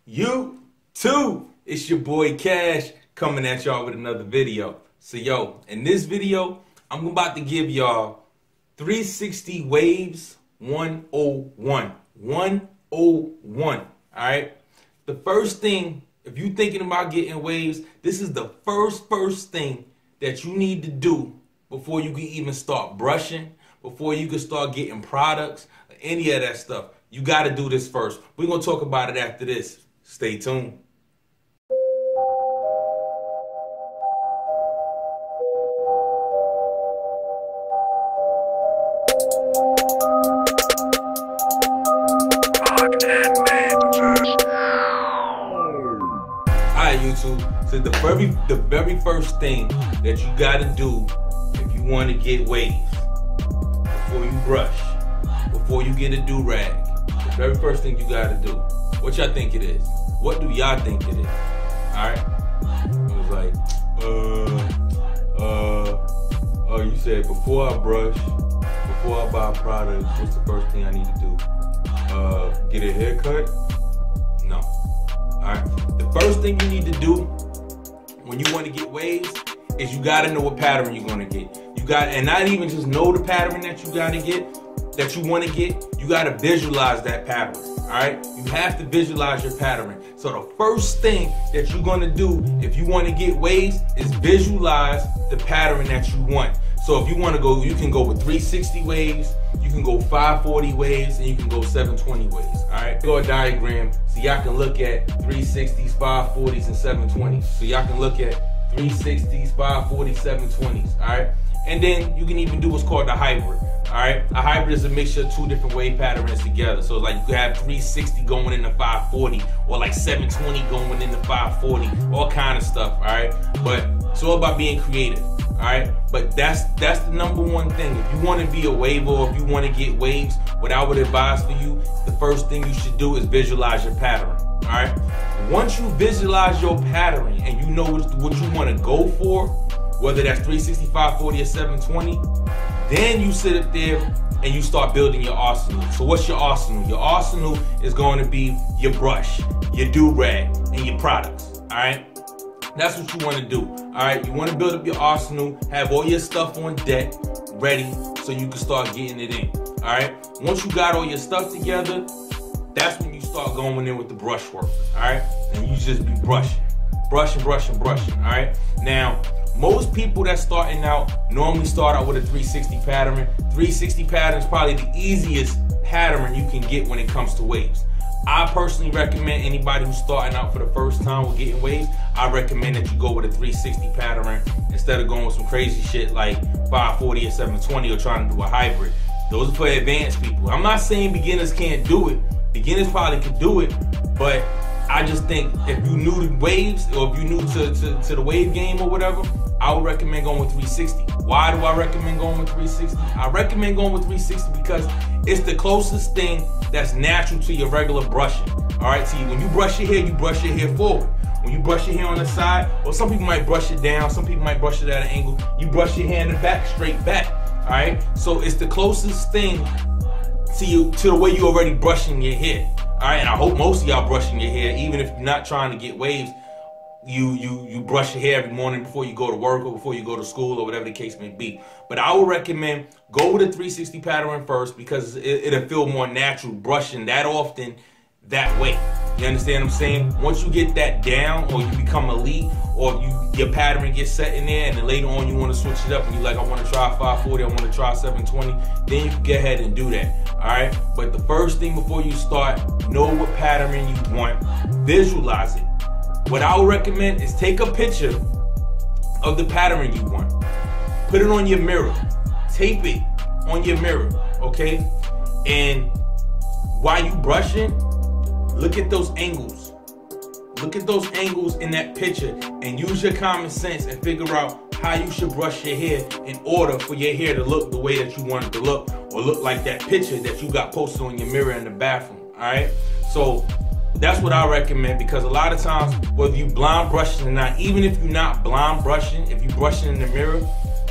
You too. It's your boy Cash coming at y'all with another video. So yo, in this video, I'm about to give y'all 360 waves 101. 101. Alright? The first thing, if you're thinking about getting waves, this is the first thing that you need to do before you can even start brushing, before you can start getting products, any of that stuff. You got to do this first. We're going to talk about it after this. Stay tuned. Alright, YouTube. So the very first thing that you got to do if you want to get waves, before you brush, before you get a do-rag, the very first thing you got to do, what y'all think it is? What do y'all think it is? Alright? It was like, you said before I brush, before I buy products, what's the first thing I need to do? Get a haircut? No. Alright? The first thing you need to do when you want to get waves is you gotta know what pattern you're gonna get. And not even just know the pattern that you gotta get, that you wanna get, you gotta visualize that pattern, all right? You have to visualize your pattern. So the first thing that you're gonna do if you wanna get waves is visualize the pattern that you want. So if you wanna go, you can go with 360 waves, you can go 540 waves, and you can go 720 waves, all right? Go a diagram so y'all can look at 360s, 540s, and 720s. So y'all can look at 360s, 540s, 720s, all right? And then you can even do what's called a hybrid, all right? A hybrid is a mixture of two different wave patterns together. So like you could have 360 going into 540, or like 720 going into 540, all kind of stuff, all right? But it's all about being creative, all right? But that's the number one thing. If you want to be a waver, or if you want to get waves, what I would advise for you, the first thing you should do is visualize your pattern, all right? Once you visualize your pattern and you know what you want to go for, whether that's 360, 540, or 720, then you sit up there and you start building your arsenal. So what's your arsenal? Your arsenal is going to be your brush, your do-rag, and your products, all right? That's what you want to do, all right? You want to build up your arsenal, have all your stuff on deck, ready, so you can start getting it in, all right? Once you got all your stuff together, that's when you start going in with the brush work, all right? And you just be brushing, all right? Now, most people that's starting out normally start out with a 360 pattern. 360 pattern is probably the easiest pattern you can get when it comes to waves. I personally recommend anybody who's starting out for the first time with getting waves, I recommend that you go with a 360 pattern instead of going with some crazy shit like 540 or 720 or trying to do a hybrid. Those are for advanced people. I'm not saying beginners can't do it. Beginners probably could do it, but I just think if you new to waves, or if you new to the wave game or whatever, I would recommend going with 360. Why do I recommend going with 360? I recommend going with 360 because it's the closest thing that's natural to your regular brushing. All right, see, when you brush your hair forward. When you brush your hair on the side, or some people might brush it down, some people might brush it at an angle, you brush your hair in the back, straight back. All right, so it's the closest thing to the way you already brushing your hair. All right, and I hope most of y'all brushing your hair, even if you're not trying to get waves, you brush your hair every morning before you go to work or before you go to school or whatever the case may be. But I would recommend go with a 360 pattern first because it'll feel more natural brushing that often that way. You understand what I'm saying? Once you get that down, or you become elite, or your pattern gets set in there, and then later on you want to switch it up and you're like, I want to try 540, I want to try 720, then you can go ahead and do that, all right? But the first thing before you start, know what pattern you want, visualize it. What I would recommend is take a picture of the pattern you want, put it on your mirror, tape it on your mirror, okay? And while you brushing, look at those angles. Look at those angles in that picture and use your common sense and figure out how you should brush your hair in order for your hair to look the way that you want it to look, or look like that picture that you got posted on your mirror in the bathroom, all right? So that's what I recommend, because a lot of times, whether you blind brushing or not, even if you're not blind brushing, if you're brushing in the mirror,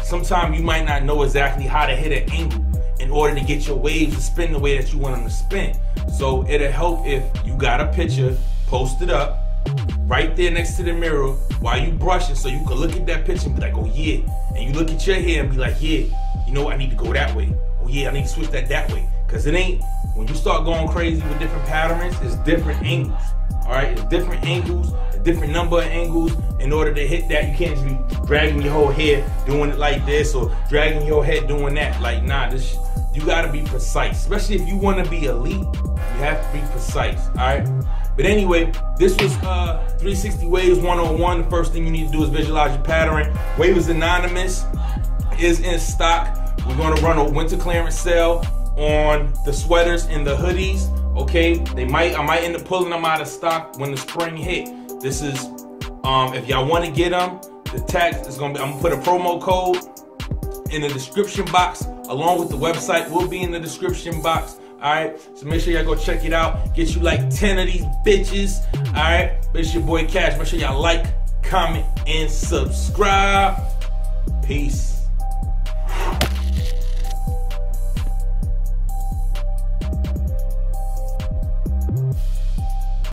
sometimes you might not know exactly how to hit an angle in order to get your waves to spin the way that you want them to spin. So it'll help if you got a picture post it up right there next to the mirror while you brushing, so you can look at that picture and be like, oh yeah. And you look at your hair and be like, yeah, you know what, I need to go that way. Oh yeah, I need to switch that way. Cause it ain't, when you start going crazy with different patterns, it's different angles. All right, it's different angles, a different number of angles. In order to hit that, you can't just be dragging your whole hair doing it like this, or dragging your head doing that. Like, nah, this, you gotta be precise. Especially if you wanna be elite, you have to be precise, all right? But anyway, this was 360 Waves 101. The first thing you need to do is visualize your pattern. Waves Anonymous is in stock. We're gonna run a winter clearance sale on the sweaters and the hoodies. Okay, I might end up pulling them out of stock when the spring hit. This is, if y'all want to get them, the text is gonna be, I'm gonna put a promo code in the description box, along with the website will be in the description box. All right, so make sure y'all go check it out. Get you like 10 of these bitches. All right, it's your boy Cash. Make sure y'all like, comment, and subscribe. Peace.